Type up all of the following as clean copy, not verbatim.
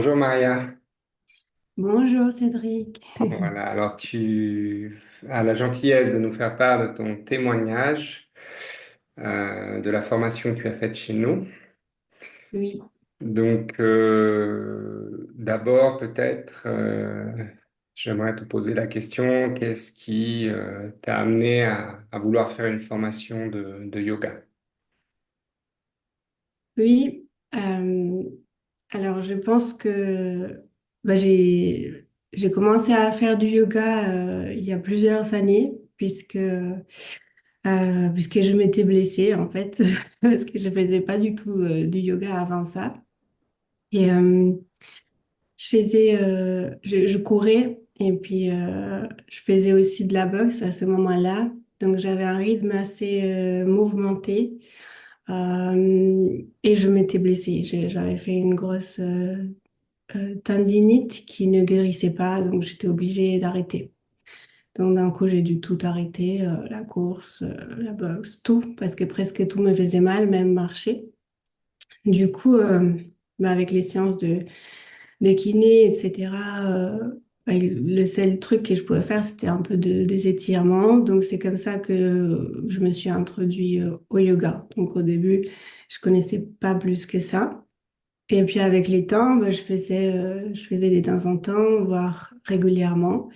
Bonjour Maria. Bonjour Cédric. Voilà, alors tu as la gentillesse de nous faire part de ton témoignage de la formation que tu as faite chez nous. Oui, Donc d'abord peut-être j'aimerais te poser la question, qu'est-ce qui t'a amené à vouloir faire une formation de yoga? oui. Alors je pense que j'ai commencé à faire du yoga il y a plusieurs années puisque je m'étais blessée en fait parce que je faisais pas du tout du yoga avant ça et je courais et puis je faisais aussi de la boxe à ce moment-là, donc j'avais un rythme assez mouvementé. Et je m'étais blessée. J'avais fait une grosse tendinite qui ne guérissait pas, donc j'étais obligée d'arrêter. Donc d'un coup, j'ai dû tout arrêter, la course, la boxe, tout, parce que presque tout me faisait mal, même marcher. Du coup, avec les séances de kiné, etc., le seul truc que je pouvais faire, c'était un peu des étirements. Donc c'est comme ça que je me suis introduite au yoga. Donc au début, je connaissais pas plus que ça. Et puis avec les temps, bah, je faisais de temps en temps, voire régulièrement.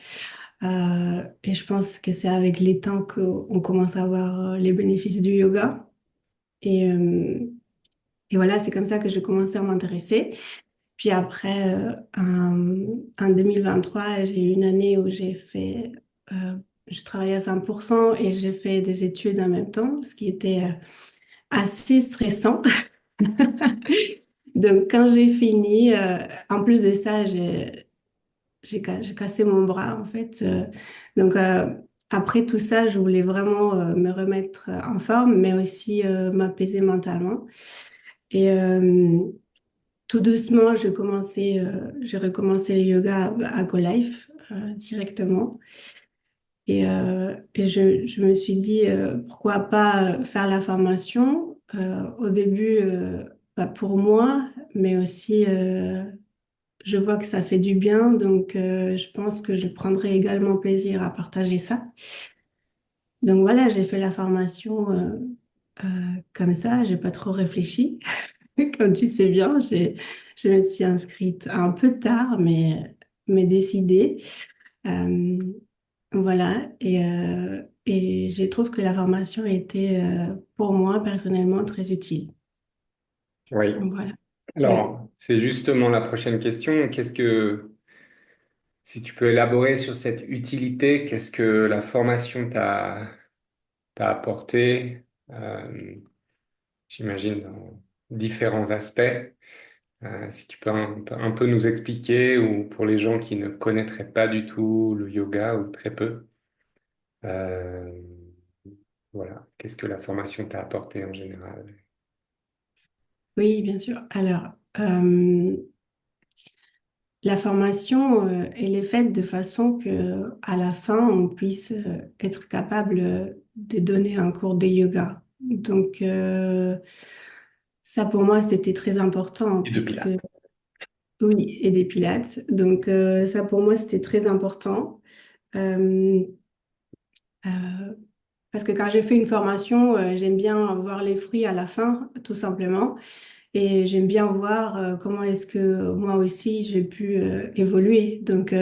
Et je pense que c'est avec les temps qu'on commence à voir les bénéfices du yoga. Et, euh, et voilà, c'est comme ça que j'ai commencé à m'intéresser. Puis après, en 2023, j'ai eu une année où je travaillais à 100% et j'ai fait des études en même temps, ce qui était assez stressant. Donc, quand j'ai fini, en plus de ça, j'ai cassé mon bras, en fait. Donc, après tout ça, je voulais vraiment me remettre en forme, mais aussi m'apaiser mentalement. Et tout doucement, j'ai recommencé le yoga à Go Life directement. Et je me suis dit, pourquoi pas faire la formation au début pour moi, mais aussi je vois que ça fait du bien, donc je pense que je prendrai également plaisir à partager ça. Donc voilà, j'ai fait la formation comme ça, j'ai pas trop réfléchi. Comme tu sais bien, je me suis inscrite un peu tard, mais décidée. Euh, voilà, et je trouve que la formation a été pour moi personnellement très utile. Oui. Donc voilà. Mm. Alors, c'est justement la prochaine question. Si tu peux élaborer sur cette utilité, qu'est-ce que la formation t'a apporté, j'imagine, dans différents aspects. Si tu peux un peu nous expliquer, ou pour les gens qui ne connaîtraient pas du tout le yoga ou très peu, euh, voilà, qu'est-ce que la formation t'a apporté en général? Oui, bien sûr. Alors, euh, la formation, elle est faite de façon que à la fin, on puisse être capable de donner un cours de yoga. Donc, ça pour moi, c'était très important Et de puisque, Pilates. oui, et des pilates. Donc, ça pour moi, c'était très important. Euh, euh, Parce que quand j'ai fait une formation, j'aime bien voir les fruits à la fin, tout simplement. Et j'aime bien voir comment est-ce que moi aussi j'ai pu évoluer. Donc,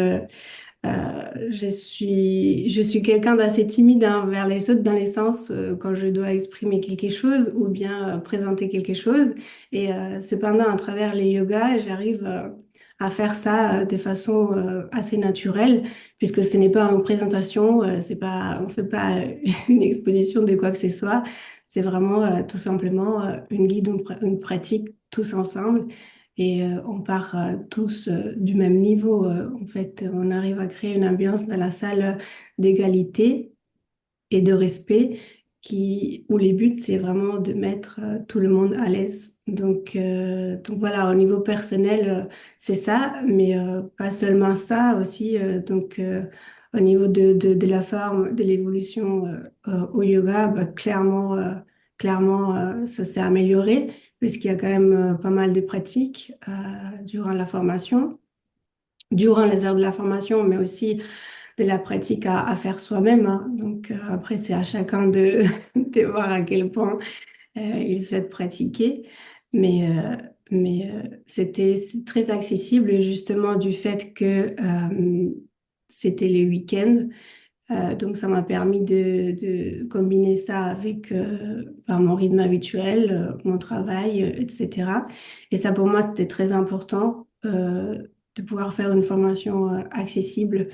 je suis quelqu'un d'assez timide hein, vers les autres dans les sens quand je dois exprimer quelque chose ou bien présenter quelque chose. Et cependant, à travers les yogas, j'arrive à faire ça de façon assez naturelle, puisque ce n'est pas une présentation, c'est pas, on fait pas une exposition de quoi que ce soit. C'est vraiment tout simplement une guide, une pratique tous ensemble. Et on part tous du même niveau. En fait, on arrive à créer une ambiance dans la salle d'égalité et de respect où les buts, c'est vraiment de mettre tout le monde à l'aise. Donc voilà, au niveau personnel, c'est ça, mais pas seulement ça aussi. Au niveau de la forme, de l'évolution au yoga, bah, clairement, ça s'est amélioré puisqu'il y a quand même pas mal de pratiques durant la formation, durant les heures de la formation, mais aussi de la pratique à faire soi-même, hein. Donc après, c'est à chacun de, de voir à quel point il souhaite pratiquer. Mais, c'est très accessible justement du fait que c'était les week-ends. Donc ça m'a permis de combiner ça avec ben, mon rythme habituel, mon travail, etc. Et ça pour moi, c'était très important de pouvoir faire une formation accessible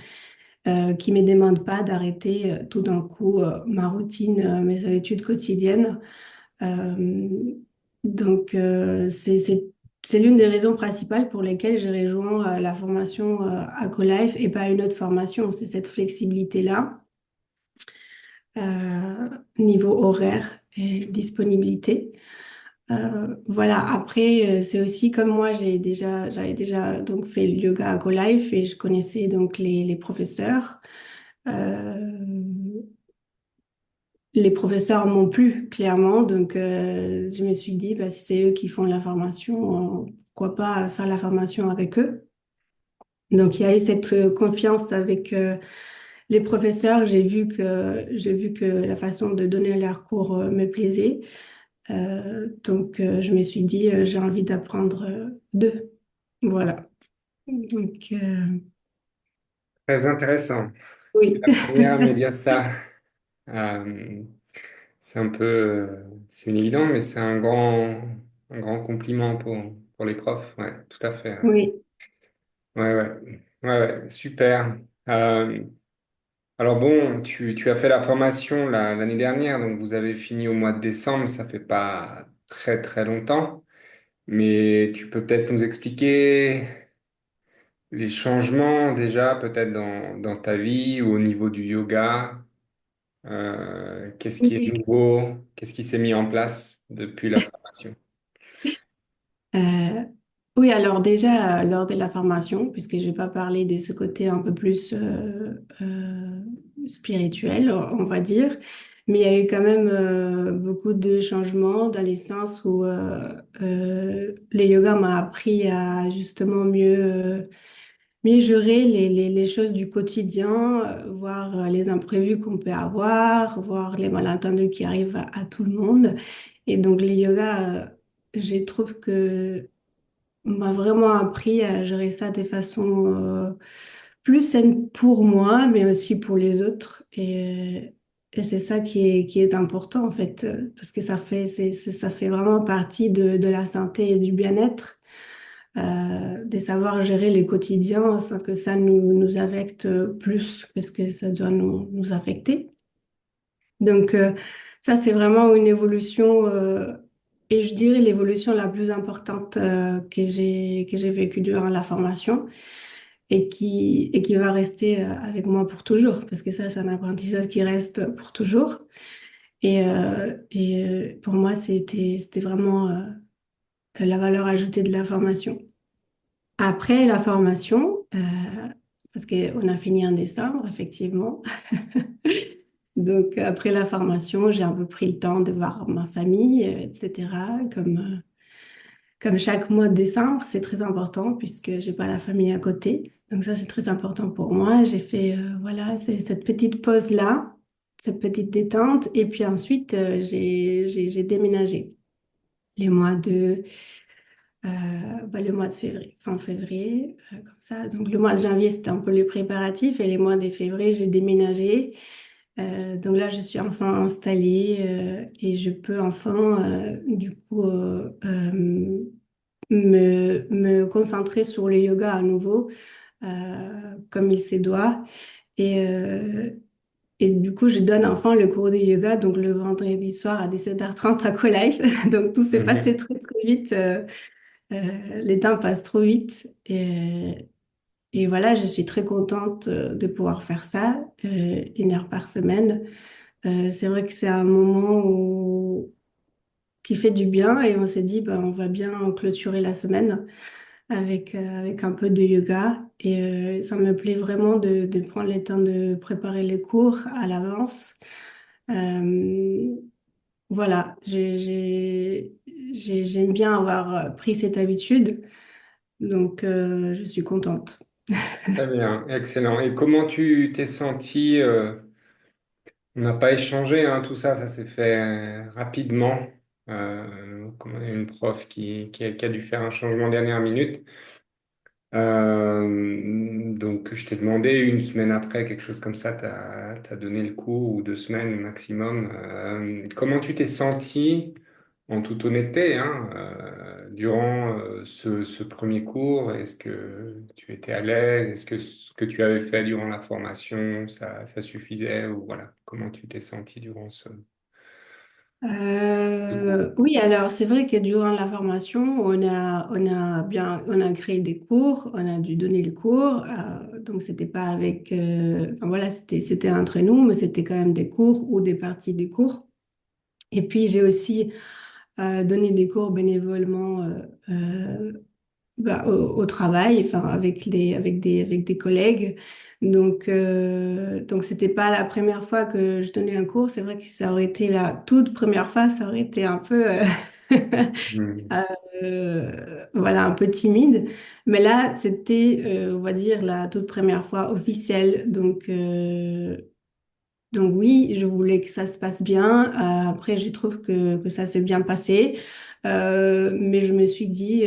qui ne me demande pas d'arrêter tout d'un coup ma routine, mes habitudes quotidiennes. Euh, donc, c'est l'une des raisons principales pour lesquelles j'ai rejoint la formation Acolife et pas une autre formation. C'est cette flexibilité-là, niveau horaire et disponibilité. Voilà, après, c'est aussi comme moi, j'avais déjà donc fait le yoga Acolife et je connaissais donc les professeurs. Euh, les professeurs m'ont plu, clairement. Donc, je me suis dit, bah, si c'est eux qui font la formation, pourquoi pas faire la formation avec eux? Donc, il y a eu cette confiance avec les professeurs. J'ai vu que la façon de donner leurs cours me plaisait. Donc, je me suis dit, j'ai envie d'apprendre d'eux. Voilà. Donc, Très intéressant. Tu es oui. la première à me dire ça. Euh, c'est un peu, c'est une évidence, mais c'est un grand compliment pour les profs. Ouais, tout à fait. Ouais, Oui. ouais, ouais, ouais, ouais, super. Euh, alors bon, tu as fait la formation l'année dernière, donc vous avez fini au mois de décembre, ça fait pas très très longtemps, mais tu peux peut-être nous expliquer les changements déjà peut-être dans ta vie ou au niveau du yoga. Qu'est-ce qui est Oui. nouveau? Qu'est-ce qui s'est mis en place depuis la formation? Euh, oui, alors déjà, lors de la formation, puisque je n'ai pas parlé de ce côté un peu plus spirituel, on va dire, mais il y a eu quand même beaucoup de changements dans les sens où le yoga m'a appris à justement mieux gérer les choses du quotidien, voir les imprévus qu'on peut avoir, voir les malentendus qui arrivent à tout le monde. Et donc, le yoga, je trouve que m'a vraiment appris à gérer ça de façon plus saine pour moi, mais aussi pour les autres. Et c'est ça qui est important, en fait, parce que ça fait vraiment partie de la santé et du bien-être, de savoir gérer les quotidiens sans que ça nous affecte plus que ce que ça doit nous affecter. Donc, ça, c'est vraiment une évolution, et je dirais l'évolution la plus importante que j'ai vécue durant la formation et qui va rester avec moi pour toujours, parce que ça, c'est un apprentissage qui reste pour toujours. Pour moi, c'était vraiment la valeur ajoutée de la formation. Après la formation, parce qu'on a fini en décembre, effectivement. Donc, après la formation, j'ai un peu pris le temps de voir ma famille, etc. Comme chaque mois de décembre, c'est très important puisque j'ai pas la famille à côté. Donc ça, c'est très important pour moi. J'ai fait, voilà, c'est cette petite pause-là, cette petite détente. Et puis ensuite, j'ai déménagé les mois de, le mois de février, fin février, comme ça. Donc le mois de janvier, c'était un peu le préparatif. Et les mois de février, j'ai déménagé. Donc là, je suis enfin installée et je peux enfin, du coup, me concentrer sur le yoga à nouveau, comme il se doit. Et, euh, et du coup, je donne enfin le cours de yoga, donc le vendredi soir à 17h30 à Colife. Donc tout s'est passé Mhm. très, très vite. Les temps passent trop vite. Et voilà, je suis très contente de pouvoir faire ça, 1 heure par semaine. C'est vrai que c'est un moment qui fait du bien et on s'est dit, ben, on va bien clôturer la semaine avec un peu de yoga. Et ça me plaît vraiment de prendre le temps de préparer les cours à l'avance. Euh, voilà, j'aime bien avoir pris cette habitude, donc je suis contente. Très bien, excellent. Et comment tu t'es senti? On n'a pas échangé, hein, tout ça, ça s'est fait rapidement. Comme on a une prof qui a dû faire un changement dernière minute. Donc, je t'ai demandé une semaine après, quelque chose comme ça, t'as donné le cours, ou 2 semaines maximum. Comment tu t'es senti, en toute honnêteté, hein, durant ce premier cours? Est-ce que tu étais à l'aise? Est-ce que ce que tu avais fait durant la formation, ça suffisait? Ou voilà, comment tu t'es senti durant ce cours? Oui, alors c'est vrai que durant la formation, on a créé des cours, on a dû donner le cours, donc c'était pas avec, enfin voilà, c'était entre nous, mais c'était quand même des cours ou des parties des cours. Et puis j'ai aussi donné des cours bénévolement au travail, enfin avec des collègues. Donc c'était pas la première fois que je donnais un cours. C'est vrai que si ça aurait été la toute première fois, ça aurait été un peu, Hmm. voilà, un peu timide. Mais là, c'était, on va dire, la toute première fois officielle. Donc oui, je voulais que ça se passe bien. Après, je trouve que ça s'est bien passé. Mais je me suis dit,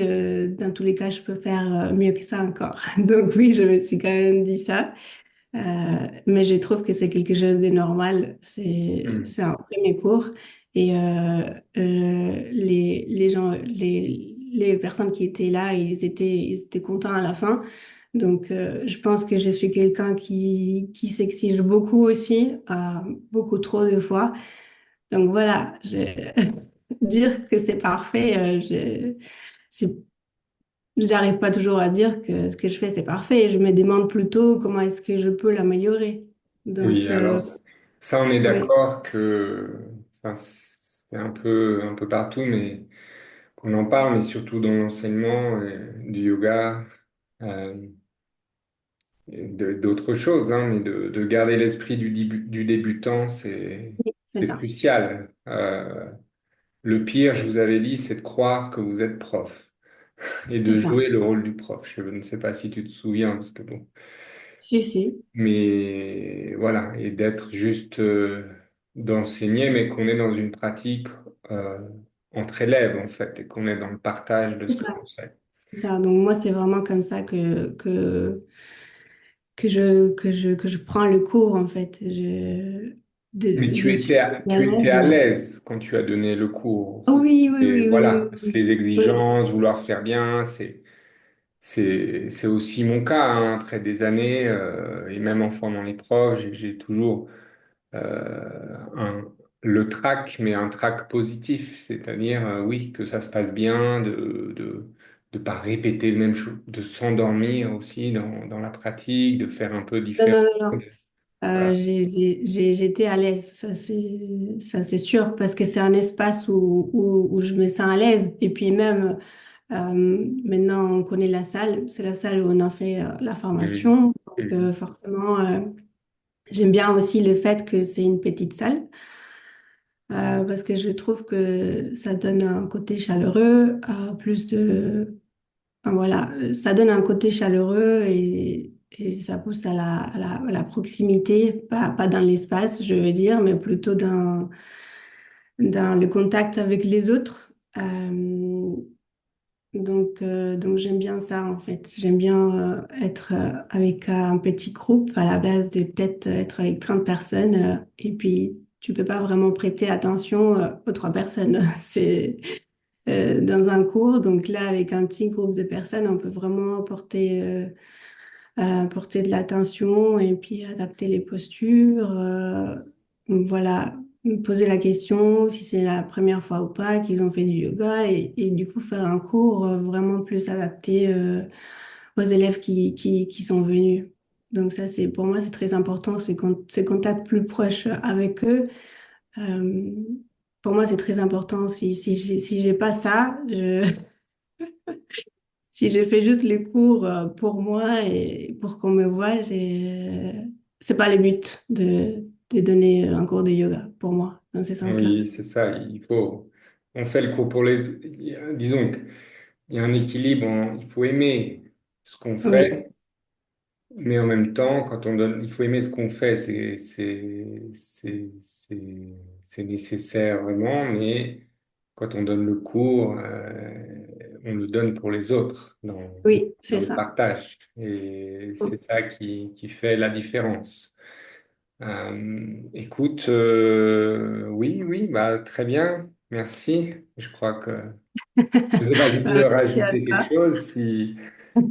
dans tous les cas, je peux faire mieux que ça encore. Donc oui, je me suis quand même dit ça. Mais je trouve que c'est quelque chose de normal. Hmm. C'est un premier cours. Et les gens, les personnes qui étaient là, ils étaient contents à la fin. Donc, je pense que je suis quelqu'un qui s'exige beaucoup aussi, beaucoup trop de fois. Donc voilà, dire que c'est parfait, c'est- j'arrive pas toujours à dire que ce que je fais, c'est parfait. Je me demande plutôt comment est-ce que je peux l'améliorer. Oui, Donc, alors ça, on est oui, d'accord que enfin, c'est un peu partout, mais qu'on en parle, mais surtout dans l'enseignement du yoga, euh, et d'autres choses, hein, mais de garder l'esprit du débutant, c'est c'est ça, crucial. Le pire, je vous avais dit, c'est de croire que vous êtes prof et de c'est ça. jouer le rôle du prof. Je ne sais pas si tu te souviens, parce que bon. Si, si, Mais voilà, et d'être juste d'enseigner, mais qu'on est dans une pratique euh, entre élèves, en fait, et qu'on est dans le partage de c'est ce que ça. l'on sait. C'est ça. Donc, moi, c'est vraiment comme ça que je prends le cours, en fait. Mais Je suis à tu étais l'aise. à l'aise quand tu as donné le cours. Oh oui, oui, Et oui, oui, oui, voilà, c'est oui. les Oui. exigences, vouloir faire bien, c'est aussi mon cas, hein, après des années, et même en formant les profs, j'ai toujours le trac, mais un trac positif, c'est-à-dire, oui, que ça se passe bien, de pas répéter le même chose, de s'endormir aussi dans la pratique, de faire un peu Non, différent. non, non, non. Voilà. J'étais à l'aise, ça c'est sûr, parce que c'est un espace où je me sens à l'aise. Et puis même, maintenant, on connaît la salle, c'est la salle où on a fait la Mhm. formation. Donc Mhm. forcément, j'aime bien aussi le fait que c'est une petite salle, parce que je trouve que ça donne un côté chaleureux, plus de... enfin, voilà, ça donne un côté chaleureux et ça pousse à à la proximité, pas dans l'espace, je veux dire, mais plutôt dans le contact avec les autres. Donc j'aime bien ça en fait. J'aime bien être avec un petit groupe à la place de peut-être être avec 30 personnes et puis tu peux pas vraiment prêter attention aux 3 personnes. C'est dans un cours. Donc là, avec un petit groupe de personnes, on peut vraiment porter de l'attention et puis adapter les postures. Donc voilà, me poser la question si c'est la première fois ou pas qu'ils ont fait du yoga et du coup faire un cours vraiment plus adapté aux élèves qui sont venus. Donc ça, c'est pour moi, c'est très important, ces contacts plus proches avec eux. Euh, pour moi, c'est très important. Si j'ai pas ça, si je fais juste les cours pour moi et pour qu'on me voit, c'est pas le but de donner un cours de yoga pour moi. dans ce sens-là. Oui, c'est ça. Il faut, on fait le cours pour les, disons qu'il y a un équilibre. Il faut aimer ce qu'on Oui, fait, mais en même temps, quand on donne, il faut aimer ce qu'on fait. C'est nécessaire vraiment, mais quand on donne le cours, on le donne pour les autres oui, dans c'est le ça. partage. Et c'est ça qui fait la différence. Écoute, oui, oui, bah, très bien, merci. Je crois que, je sais pas si tu veux Merci à rajouter quelque toi. chose, si tu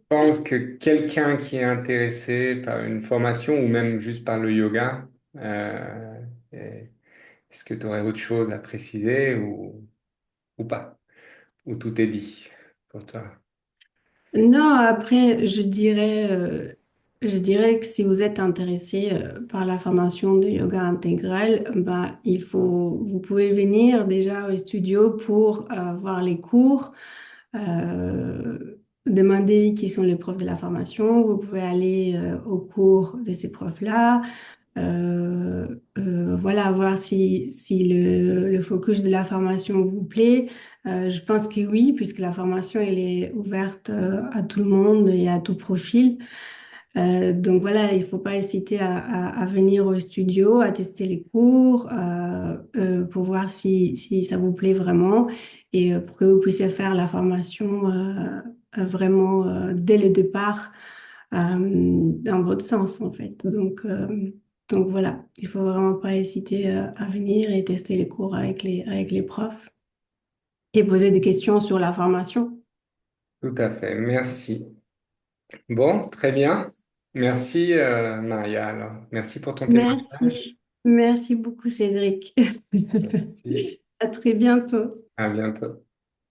penses que quelqu'un qui est intéressé par une formation ou même juste par le yoga, euh, est-ce que tu aurais autre chose à préciser ou pas? Ou tout est dit pour toi? Non, après, je dirais que si vous êtes intéressé par la formation de yoga intégral, bah, vous pouvez venir déjà au studio pour voir les cours, demander qui sont les profs de la formation. Vous pouvez aller au cours de ces profs-là. Voilà, voir si le focus de la formation vous plaît. Je pense que oui, puisque la formation, elle est ouverte à tout le monde et à tout profil. Donc voilà, il faut pas hésiter à venir au studio, à tester les cours, pour voir si ça vous plaît vraiment et pour que vous puissiez faire la formation vraiment dès le départ dans votre sens en fait. Donc voilà, il faut vraiment pas hésiter à venir et tester les cours avec les profs et poser des questions sur la formation. Tout à fait, merci. Bon, très bien. Merci, Maria. Alors, merci pour ton Merci. témoignage. Merci beaucoup, Cédric. Merci. À très bientôt. À bientôt.